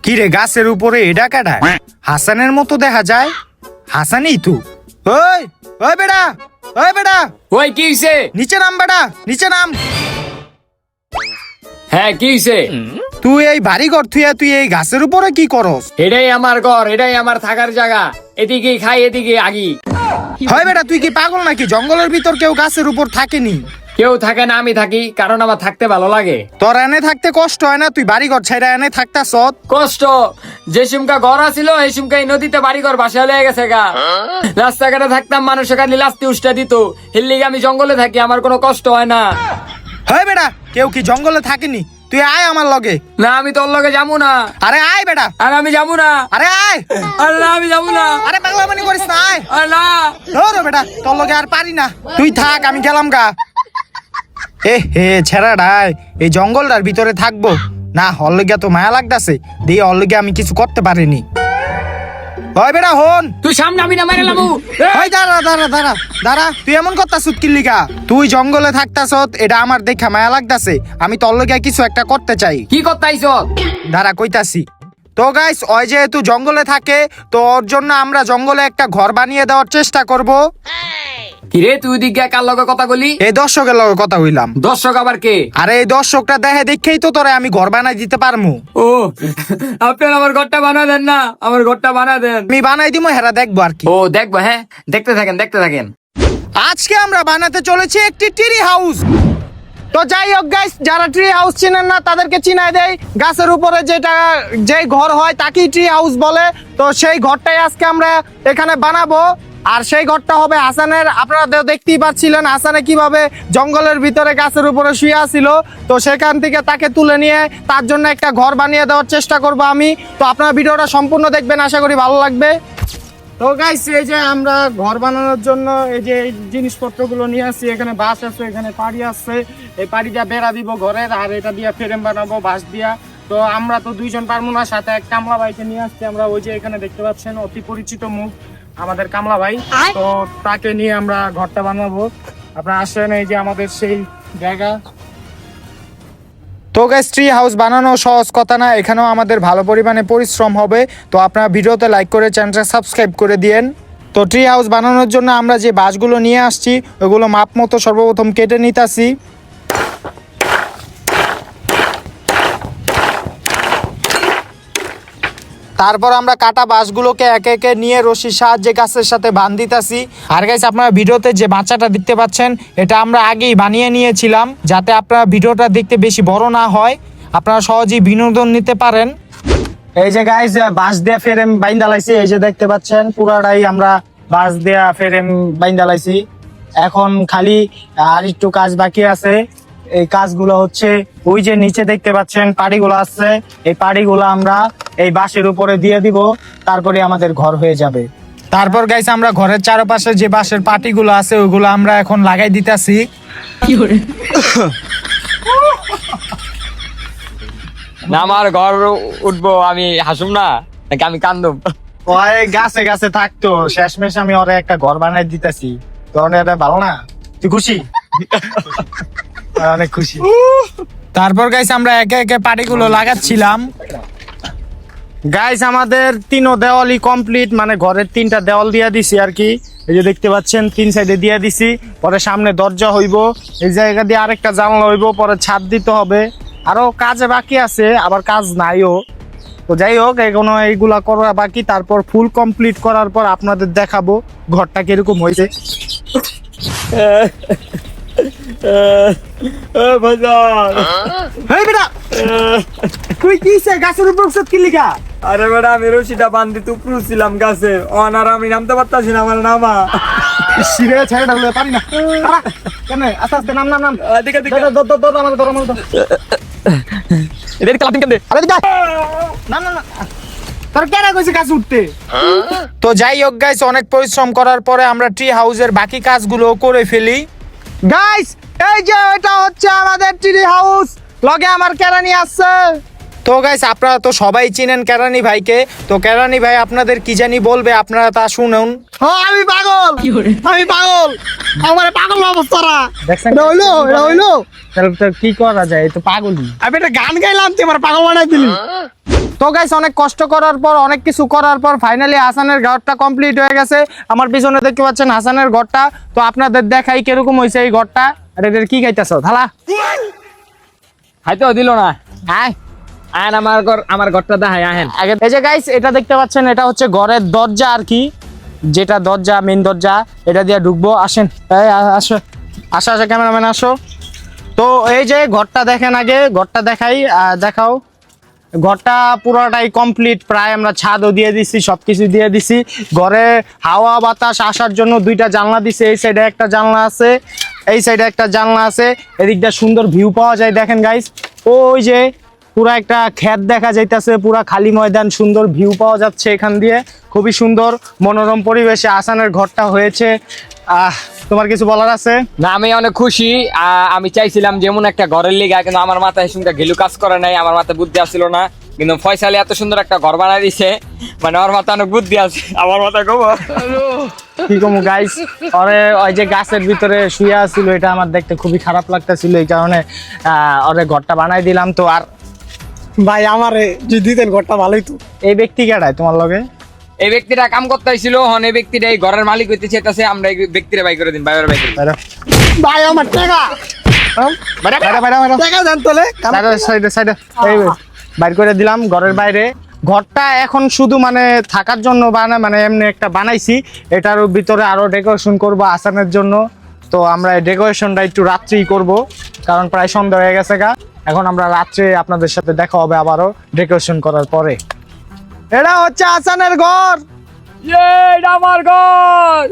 কি রে গাছের উপরে এটা কাটা? হাসানের মতো দেখা যায়। হাসানই তু। ওই ওই বেটা, ওই বেটা, ওই কি হইছে? নিচে নাম বেটা, নিচে নাম। হ্যাঁ কি হইছে? তুই এই বাড়ি ঘর থুইয়া তুই এই গাছের উপরে কি করস? এটাই আমার ঘর, এটাই আমার থাকার জায়গা। এদিকে খাই, এদিকে আগি। হয় বেটা, তুই কি পাগল নাকি? জঙ্গলের ভিতর কেউ গাছের উপর থাকেনি। কেউ থাকে না, আমি থাকি, কারণ আমার থাকতে ভালো লাগে। তোর এনে থাকতে কষ্ট হয় না? তুই বাড়ি ঘর ছাইরা এনে থাকতাস। কষ্ট যে সুমকা ঘর আছিল এই সুমকা এই নদীতে বাড়ি ঘর ভাসা লয়ে গেছে গা। রাস্তাঘাটে থাকতাম, মানুষ খালি লাস্তি উষ্টা দিত। হিল্লিগে আমি জঙ্গলে থাকি, আমার কোনো কষ্ট হয় না। হয় বেটা, কেউ কি জঙ্গলে থাকেনি? তুই আয় আমার লগে। না আমি তোর লগে যাবো না। আরে আয় বেটা, আর আমি যাবো না। আরে আয়। আরে না আমি যাবো না। আরে পাগলামি করিস না, আয়। আরে না। ধরো বেটা, তোর লগে আর পারি না। তুই থাক, আমি গেলাম গা। এ হে ছেড়াডাই, এই জঙ্গলটার ভিতরে থাকবো না? হলগিয়া তো মায়া লাগতাছে, দিয়ে হলগিয়া আমি কিছু করতে পারিনি। ওই বেটা হন, তুই সামনে, আমি না মেরে লামু। ওই দাঁড়া দাঁড়া দাঁড়া দাঁড়া, তুই এমন করতাছুত কি লিগা? তুই জঙ্গলে থাকতাছত, এটা আমার দেখা মায়া লাগতাছে। আমি তোর লগে কিছু একটা করতে চাই। কি করতে আইছ? দাঁড়া কইতাছি। তো গাইস, ওই যেহেতু জঙ্গলে থাকে, তো ওর জন্য আমরা জঙ্গলে একটা ঘর বানিয়ে দেওয়ার চেষ্টা করব। কিরে তুই দিকে কার লগে কথা বলি? এই দর্শকের লগে কথা হইলাম। দর্শক আবার কে? আরে এই দর্শকটা দেখে দেখেই তো তোরে আমি ঘর বানাই দিতে পারমু। ও আপনার আমার ঘরটা বানা দেন না, আমার ঘরটা বানা দেন। আমি বানাই দিমু, হেরা দেখবো আর কি। ও দেখবো, হ্যাঁ দেখতে থাকেন, দেখতে থাকেন। আজকে আমরা বানাতে চলেছি একটি ট্রি হাউস। তো যাই হোক গাইস, যারা ট্রি হাউস চিনেন না তাদেরকে চিনাই দেই। গাছের উপরে যেই ঘর হয় তাকেই ট্রি হাউস বলে। তো সেই ঘরটাই আজকে আমরা এখানে বানাবো। আর সেই ঘরটা হবে হাসানের। আপনারা দেখতেই পাচ্ছিলেন হাসানে কিভাবে জঙ্গলের ভিতরে গাছের উপরে শুয়ে ছিল। তো সেখান থেকে তাকে তুলে নিয়ে তার জন্য একটা ঘর বানিয়ে দেওয়ার চেষ্টা করব আমি। তো আপনারা ভিডিওটা সম্পূর্ণ দেখবেন, আশা করি ভালো লাগবে। তো গাইস, এই যে আমরা ঘর বানানোর জন্য এই যে এই জিনিসপত্রগুলো নিয়ে আসছি। এখানে বাঁশ আছে, এখানে পাড়ি আছে। এই পাড়িটা বেড়া দিব ঘরের, আর এটা দিয়ে ফ্রেম বানাবো বাঁশ দিয়া। তো আমরা তো দুইজন পারবো না, সাথে এক কামলা ভাইকে নিয়ে আসছি আমরা। ওই যে এখানে দেখতে পাচ্ছেন অতি পরিচিত মুখ আমাদের কামলা ভাই। তো তাকে নিয়ে আমরা ঘরটা বানাবো। আপনারা আসেন, এই যে আমাদের সেই জায়গা। তো গাইস, ট্রি হাউস বানানো সহজ কথা না, এখানেও আমাদের ভালো পরিমাণে পরিশ্রম হবে। তো আপনারা ভিডিওতে লাইক করে চ্যানেলটা সাবস্ক্রাইব করে দিয়েন। তো ট্রি হাউস বানানোর জন্য আমরা যে বাঁশগুলো নিয়ে আসছি ওগুলো মাপ মতো সর্বপ্রথম কেটে নিতেছি। তারপর আমরা কাটা বাঁশগুলোকে একে একে নিয়ে রশির সাহায্যে গাছের সাথে বাঁধ দিতেছি। আর গাইস, আপনারা ভিডিওতে যে বাচ্চাটা দেখতে পাচ্ছেন এটা আমরা আগেই বানিয়ে নিয়েছিলাম, যাতে আপনারা ভিডিওটা দেখতে বেশি বড় না হয়, আপনারা সহজেই বিনোদন নিতে পারেন। এই যে গাইস, বাঁশ দিয়ে ফ্রেম বাইন্ধা লাইছি। এই যে দেখতে পাচ্ছেন পুরাটাই আমরা বাঁশ দিয়ে ফ্রেম বাইন্ধা লাইছি। এখন খালি আর একটু কাজ বাকি আছে। এই কাজগুলো হচ্ছে ওই যে নিচে দেখতে পাচ্ছেন পাড়িগুলো আছে, এই পাড়িগুলো আমরা এই বাঁশের উপরে দিয়ে দিব, তারপরে আমাদের ঘর হয়ে যাবে। তারপর গাইস, আমরা ঘরের চারপাশে যে বাঁশের পাটিগুলো আছে ওইগুলো আমরা এখন লাগাই দিতেছি। না আমার ঘর উঠবো, আমি হাসুম না নাকি আমি কান্দুম? ওই গাছে গাছে থাকতো, শেষমেশ আমি ওরে একটা ঘর বানাই দিতেছি। তোর এটা ভালো না? তুই খুশি? অনেক খুশি। তারপর গাইস, আমরা একে একে পাটিগুলো লাগাচ্ছিলাম। গাইস, আমাদের তিনও দেওয়ালই কমপ্লিট, মানে ঘরের তিনটা দেওয়াল দিয়ে দিছি আর কি। এই যে দেখতে পাচ্ছেন তিন সাইডে দিয়ে দিছি। পরে সামনে দরজা হইব, এই জায়গা দিয়ে আরেকটা জানলা হইব, পরে ছাদ দিতে হবে। আরো কাজ বাকি আছে, আবার কাজ নাইও। তো যাই হোক, এখনো এইগুলা করা বাকি। তারপর ফুল কমপ্লিট করার পর আপনাদের দেখাবো ঘরটা কিরকম হয়েছে। তুই কি গাছের উপর কি লিখা? আরে বেটা, আমি রশিটা বান্ধি টুকরু ছিলাম গাছের, অনার আমি নামতে পারতাছি না, আমার নামা। শিরে ছেড়ে ডাকলে পারি না। কেন আস্তে আস্তে নাম নাম নাম। দিকে দিকে এদের ক্লাপিং কেন দে? আরে দিকে না না না, তোর কেন কইছে গাছ উঠতে? তো যাই হোক গাইস, অনেক পরিশ্রম করার পরে আমরা ট্রি হাউসের বাকি কাজগুলো করে ফেলি। গাইস, এই যে এটা হচ্ছে আমাদের ট্রি হাউস। লগে আমার কেরানি আছে। তো গাইস আপনারা তো সবাই চিনেন কেরানি ভাইকে, তো কেরানি ভাই আপনাদের কি জানি বলবে, আপনারা তা শুনুন। আমি পাগল, আমি পাগল, আমার পাগল অবস্থারা হইলো তাহলে তো কি করা যায়, এই তো পাগলই। আমি একটা গান গাইলাম তুই আমার পাগল বানাই দিলি। তো গাইস অনেক কষ্ট করার পর, অনেক কিছু করার পর ফাইনালি হাসানের ঘরটা কমপ্লিট হয়ে গেছে। আমার পিছনে দেখতে পাচ্ছেন হাসানের ঘরটা। তো আপনাদের দেখাই কিরকম হয়েছে এই ঘরটা। আরে এদের কি গাইতেছো থালা? খাইতেও দিল না। আয় আহেন আমার ঘরটা দেখাই আহেন। আগে এই যে গাইস এটা দেখতে পাচ্ছেন, এটা হচ্ছে ঘরের দরজা আর কি, যেটা দরজা, মেইন দরজা, এটা দিয়ে ঢুকবো। আসেন, এই আসো আসো আসো, ক্যামেরাম্যান আসো। তো এই যে ঘরটা দেখেন, আগে ঘরটা দেখাই, দেখাও। ঘরটা পুরোটাই কমপ্লিট, প্রায় আমরা ছাদও দিয়ে দিছি, সবকিছু দিয়ে দিছি। ঘরে হাওয়া বাতাস আসার জন্য দুইটা জানলা দিছে। এই সাইডে একটা জানলা আছে, এই সাইডে একটা জানলা আছে। এদিকটা সুন্দর ভিউ পাওয়া যায়। দেখেন গাইস, ওই যে পুরা একটা ক্ষেত দেখা যাইতেছে, পুরা খালি ময়দান, সুন্দর ভিউ পাওয়া যাচ্ছে এখান দিয়ে। খুবই সুন্দর মনোরম পরিবেশে আসানের ঘরটা হয়েছে। তোমার কিছু বলার আছে? না, আমি অনেক খুশি। আমি চাইছিলাম যেমন একটা ঘরের লিগা, কিন্তু আমার মাথায় শুনতে ঘেলু কাজ করে নাই, আমার মাথায় বুদ্ধি আসছিল না। কিন্তু ফয়সালি এত সুন্দর একটা ঘর বানাই দিছে, মানে ওর মাথায় অনেক বুদ্ধি আছে, আমার মাথায় কব কি কমু গাইস, ওরে ওই যে গাছের ভিতরে শুয়ে আছিল, এটা আমার দেখতে খুবই খারাপ লাগতেছিল, এই কারণে ওরে ঘরটা বানাই দিলাম। তো আর ভাই আমারে যদি দিতেন ঘরটা ভালোই তো। এই ব্যক্তি কেডায় তোমার লগে? এই ব্যক্তিটা কাম করতে আইছিল, হন এই ব্যক্তিটা এই ঘরের মালিক হইতে চাইতেছে। আমরা এই ব্যক্তিরে বাই করে দিন, বাই করে দিন। বাইরে ভাই আমার টাকা, বাইরে বাইরে বাইরে টাকা দেন তোলে। সাইডে সাইডে, এই বাইর করে দিলাম ঘরের বাইরে। ঘরটা এখন শুধু মানে থাকার জন্য মানে এমনি একটা বানাইছি, এটার ভিতরে আরো ডেকোরেশন করব আসানের জন্য। তো আমরা এই ডেকোরেশনটা একটু রাত্রেই করব, কারণ প্রায় সন্ধ্যা হয়ে গেছে গা। এখন আমরা রাত্রে আপনাদের সাথে দেখা হবে আবারও ডেকোরেশন করার পরে। এটা হচ্ছে আসানের ঘর। এটা আমার ঘর।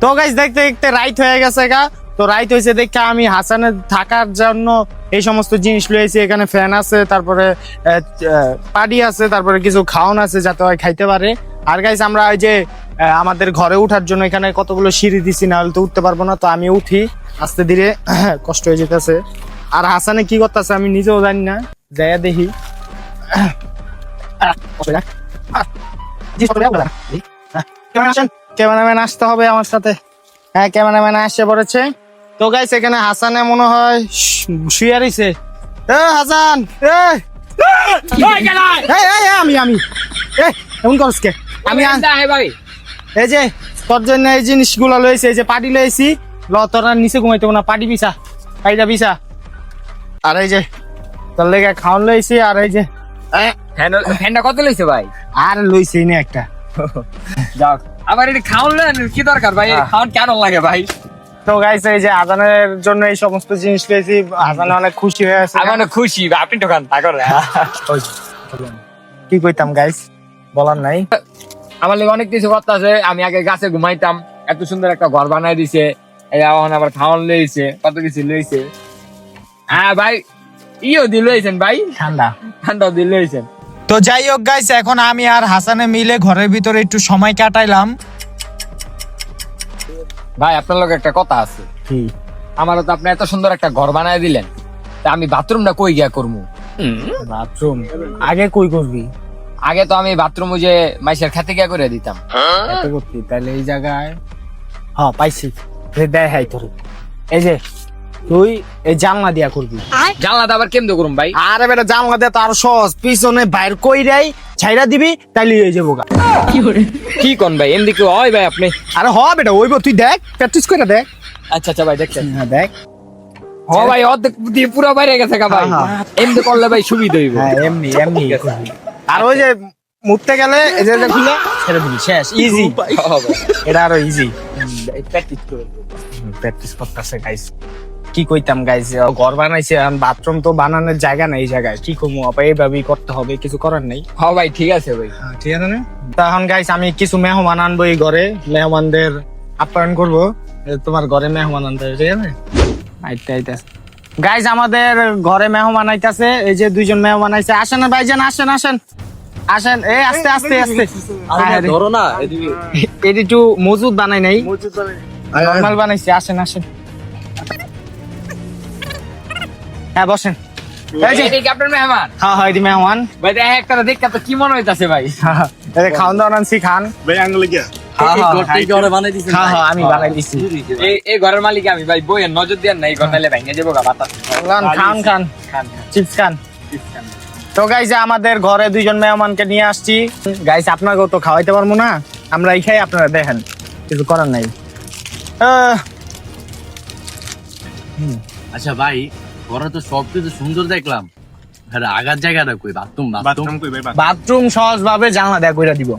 তো গাইস দেখতে দেখতে রাইত হয়ে গেছে গা। তো রাইত হয়েছে দেখে আমি হাসানের থাকার জন্য এই সমস্ত জিনিস লয়েছি। এখানে ফ্যান আছে, তারপরে পাডি আছে, তারপরে কিছু খাওয়ান আছে যাতে ওই খাইতে পারে। আর গাইস আমরা ওই যে আমাদের ঘরে উঠার জন্য এখানে কতগুলো সিঁড়ি দিছি, না হলে তো উঠতে পারবো না। তো আমি উঠি আস্তে ধীরে, কষ্ট হয়ে যেতেছে। আর হাসানে কি করতেছে আমি নিজেও জানি না, যাইয়া দেখি। ক্যামেরাম্যান আসতে হবে আমার সাথে। হ্যাঁ, ক্যামেরাম্যান আসছে পড়েছে। তো গাইস এখানে হাসানে মনে হয় শুয়ে রইছে। হাসান, আমি এমন করস কে? আমি ভাই এই যে তোর জন্য এই জিনিসগুলো লইছি, এই যে পাটি লইছি, তোরা নিচে ঘুমাইতে না, পাটি বিছা, পাইটা বিছা। আর এই যে তোর লেগে খাওয়ান লইছি, আর এই যে ফ্যানটা কত লইছে ভাই? আর লইছি না একটা। যাক, আবার এটা খাওয়ান কি দরকার ভাই? খাওয়ান কেন লাগে ভাই? তো গাইস এই যে আজানের জন্য এই সমস্ত জিনিস পেয়েছি, আজানে অনেক খুশি হয়ে আছে। আমি অনেক খুশি, আপনি দোকান থাকো। কি কইতাম গাইস, বলার নাই। আমার লাগে অনেক কিছু কথা আছে। আমি আগে গাছে ঘুমাইতাম, এত সুন্দর একটা ঘর বানাই দিছে, এখন আবার খাওয়ান লইছে, কত কিছু লইছে। হ্যাঁ ভাই, ইও দিল লইছেন ভাই, ঠান্ডা ঠান্ডা দিল লইছেন। তো যাই হোক গাইস, এখন আমি আর হাসানে মিলে ঘরের ভিতরে একটু সময় কাটাইলাম। ভাই আপনার লগে একটা কথা আছে। কি? আমারও তো আপনি এত সুন্দর একটা ঘর বানাই দিলেন, তা আমি বাথরুমটা কই গিয়া করবো? বাথরুম আগে কই করবি? আগে তো আমি বাথরুম যে মাইসের খেতে গিয়া করে দিতাম। এত করতি, তাহলে এই জায়গায় হ্যাঁ পাইছি, দেখাই তোর। এই যে তুই এই জানলা দিয়া করবি। জানলাটা আবার কেমনে করুম ভাই? আরে বেটা জানলা দিয়া তো আরো সহজ, পিছনে বাইর কইরাই ছাইরা দিবি, তাইলে হয়ে যাবো গা। কি কোন ভাই, এমনি কি হয় ভাই আপনি? আরে হ বেটা, ওইব তুই দেখ, প্র্যাকটিস করে দেখ। আচ্ছা আচ্ছা ভাই, দেখছেন? হ্যাঁ দেখ। হ ভাই, অর্ধেক দিয়ে পুরো বাইরে গেছে গা ভাই। হ্যাঁ। এমনি করলে ভাই সুবিধা হইব। হ্যাঁ এমনি এমনি করবি। আর ওই যে মুততে গেলে এই যে খুলে ছেড়ে দিবি, শেষ, ইজি। এটা আরো ইজি, প্র্যাকটিস করে। প্র্যাকটিস করতেছে গাইস। কি কইতাম গাইস, ঘর বানাইছে, বাথরুম তো বানানোর জায়গা নাই, এই জায়গায় কি করবো, এইভাবেই করতে হবে, কিছু করার নেই। হ ভাই, ঠিক আছে ভাই। ঠিক আছে না? তখন গাইস আমি কিছু মেহমান আনবো এই ঘরে, মেহমানদের আপ্যায়ন করবো। তোমার ঘরে মেহমান আনতে হবে, ঠিক আছে? গাইস আমাদের ঘরে মেহমান আইতাছে, এই যে দুইজন মেহমান আইছে। আসেন না ভাইজান, আসেন আসেন আসেন। এই আস্তে আস্তে আস্তে, ধরো না, এটি একটু মজুদ বানাই নাই, নরমাল বানাইছি। আসেন আসেন। হ্যাঁ বসেন। এই যে এটা কি আপনার মেহমান? হ্যাঁ হয় দি মেহমান। ভাই দেখা একটা দেখতে তো কি মনে হইতাছে ভাই? এই যে খাওন দাওয়ান আনছি খান। ভাই আঙ্গুলে গিয়া হ্যাঁ হ্যাঁ আমি বানাই দিছি। এই ঘরের মালিক আমি ভাই, বইয়ের নজর দেন না, এই ঘর নাইলে ভেঙে যাবো গা বাতাস। খান খান খান চিপস খান। তো গাইস আমাদের ঘরে দুইজন মেহমানকে নিয়ে আসছি গাইস, আপনাকেও তো খাওয়াইতে পারবো না, আমরা এই খাই, আপনারা দেখেন, কিছু করার নাই। আচ্ছা ভাই, ঘরে তো সবকিছু সুন্দর দেখলাম, আরে আগার জায়গাটা কই? বাথরুম বাথরুম কই ভাই? বাথরুম সহজ ভাবে জানলা দেয়া কইরা দিব।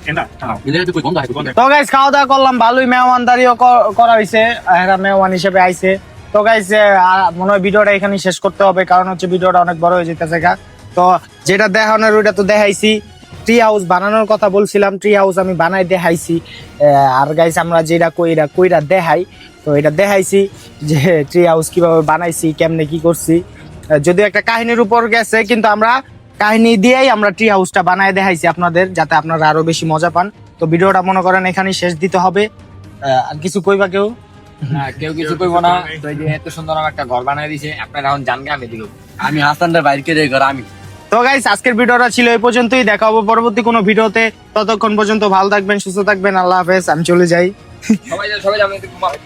কেনা এদিকে তো কই বন্ধ হয়? তো গাইস খাওয়া দাওয়া করলাম, ভালোই মেহমানদারিও করা হয়েছে, এরা মেহমান হিসেবে আইছে। তো গাইস মনে হয় ভিডিওটা এখানে শেষ করতে হবে, কারণ হচ্ছে ভিডিওটা অনেক বড় হয়ে যেতেছে। তো যেটা দেখানোর ওইটা তো দেখাইছি, ট্রি হাউস বানানোর কথা বলছিলাম, ট্রি হাউস আমি বানাই দেখাইছি। আর গাইস আমরা যেটা কইরা দেখাই, তো এটা দেখাইছি যে ট্রি হাউস কিভাবে বানাইছি, কেমনে কি করছি। যদিও একটা কাহিনীর উপর গেছে, কিন্তু আমরা কাহিনী দিয়েই আমরা ট্রি হাউসটা বানায় দেখাইছি আপনাদের, যাতে আপনারা আরো বেশি মজা পান। তো ভিডিওটা মনে করেন এখানেই শেষ দিতে হবে। আর কিছু কইবা কেউ? না, কেউ কিছু কইবো না। তো এই যে এত সুন্দর আমার একটা ঘর বানাই দিছে, আপনারা এখন জানগে আমি দিল। আমি হাসানটা বাইরকে রে ঘর আমি। তো গাইস আজকের ভিডিওটা ছিল এই পর্যন্তই, দেখা হবে পরবর্তী কোনো ভিডিওতে। ততক্ষণ পর্যন্ত ভালো থাকবেন, সুস্থ থাকবেন, আল্লাহ হাফেজ। আমি চলে যাই। সবাই যাবে, আমি একটু ঘুমাবো।